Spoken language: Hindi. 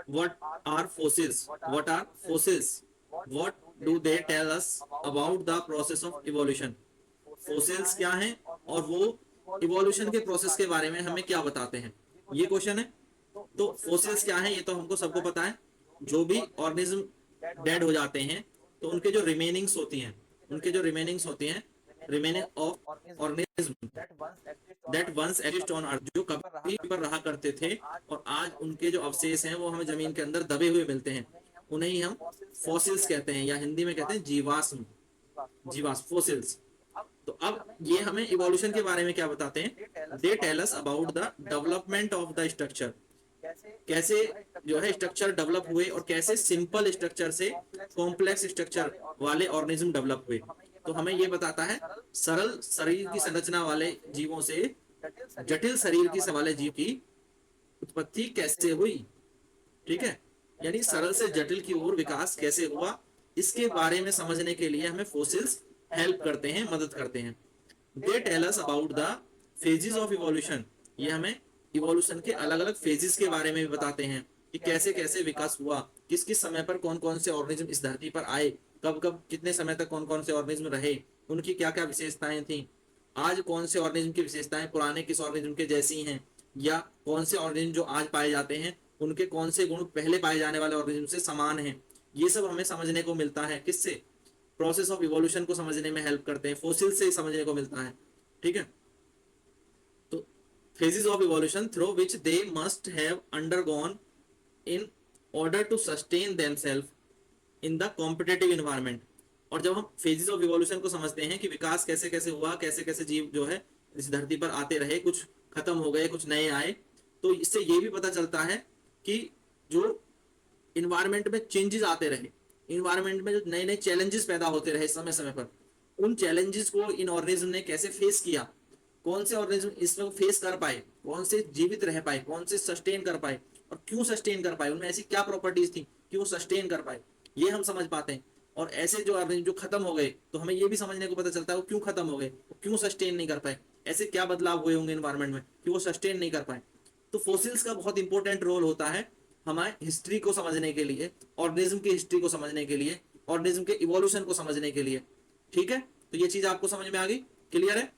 what are fossils? What are fossils? What do they tell us about the process of evolution? Fossils क्या हैं और वो इवोल्यूशन के प्रोसेस के बारे में हमें क्या बताते हैं, ये क्वेश्चन है। तो फोसिल्स क्या है ये तो हमको सबको पता है। जो भी ऑर्गेनिज्म डेड हो जाते हैं तो उनके जो रिमेनिंग्स होती हैं, remaining of organism that once exist on earth, जो कभी पर रहा करते थे और आज उनके जो अवशेष हैं वो हमें जमीन के अंदर दबे हुए मिलते हैं, उन्हें ही हम फॉसिल्स कहते हैं या हिंदी में कहते हैं जीवाश्म, फोसिल्स। तो अब ये हमें इवोल्यूशन के बारे में क्या बताते हैं, they tell us about the development of the structure, कैसे जो है स्ट्रक्चर डेवलप हुए और कैसे सिंपल स्ट्रक्चर से कॉम्प्लेक्स स्ट्रक्चर वाले ऑर्गेनिज्म डेवलप हुए। तो हमें ये बताता है सरल शरीर की संरचना वाले जीवों से जटिल शरीर की वाले जीव की उत्पत्ति कैसे हुई। ठीक है, यानी सरल से जटिल की ओर विकास कैसे हुआ, इसके बारे में समझने के लिए हमें फोसिल्स हेल्प करते हैं, मदद करते हैं। They tell us about the phases of evolution, ये हमें इवोल्यूशन के अलग अलग फेजेस के बारे में भी बताते हैं कि कैसे कैसे विकास हुआ, किस किस समय पर कौन कौन से ऑर्गेनिज्म इस धरती पर आए, कब कब कितने समय तक कौन कौन से ऑर्गेनिज्म रहे, उनकी क्या क्या विशेषताएं थी, आज कौन से ऑर्गेनिज्म की विशेषताएं पुराने किस ऑर्गेनिज्म के जैसी हैं, या कौन से ऑर्गेनिज्म जो आज पाए जाते हैं उनके कौन से गुण पहले पाए जाने वाले ऑर्गेनिज्म से समान हैं। ये सब हमें समझने को मिलता है किससे, प्रोसेस ऑफ इवोल्यूशन को समझने में हेल्प करते हैं, फोसिल से समझने को मिलता है। ठीक है, तो phases of evolution through which they must have undergone in order to sustain themselves in the competitive environment। और जब हम phases of evolution को समझते हैं कि विकास कैसे कैसे हुआ, कैसे कैसे जीव जो है इस धरती पर आते रहे, कुछ खत्म हो गए कुछ नए आए, तो इससे ये भी पता चलता है कि जो इन्वायरमेंट में चेंजेस आते रहे, इन्वायरमेंट में जो नए नए चैलेंजेस पैदा होते रहे समय समय पर, उन चैलेंजेस को इन ऑर्गेनिज्म ने कैसे फेस किया, कौन से ऑर्गेनिज्म इसमें फेस कर पाए, कौन से जीवित रह पाए, कौन से सस्टेन कर पाए और क्यों सस्टेन कर पाए, उनमें ऐसी क्या प्रॉपर्टीज थी कि वो सस्टेन कर पाए, ये हम समझ पाते हैं। और ऐसे जो ऑर्गेनिज्म जो खत्म हो गए तो हमें ये भी समझने को पता चलता है वो क्यों खत्म हो गए, वो क्यों सस्टेन नहीं कर पाए, ऐसे क्या बदलाव हुए होंगे इन्वायरमेंट में कि वो सस्टेन नहीं कर पाए। तो फोसिल्स का बहुत इंपॉर्टेंट रोल होता है हमारे हिस्ट्री को समझने के लिए, ऑर्गेनिज्म की हिस्ट्री को समझने के लिए, ऑर्गेनिज्म के इवोल्यूशन को समझने के लिए। ठीक है, तो ये चीज आपको समझ में आ गई, क्लियर है।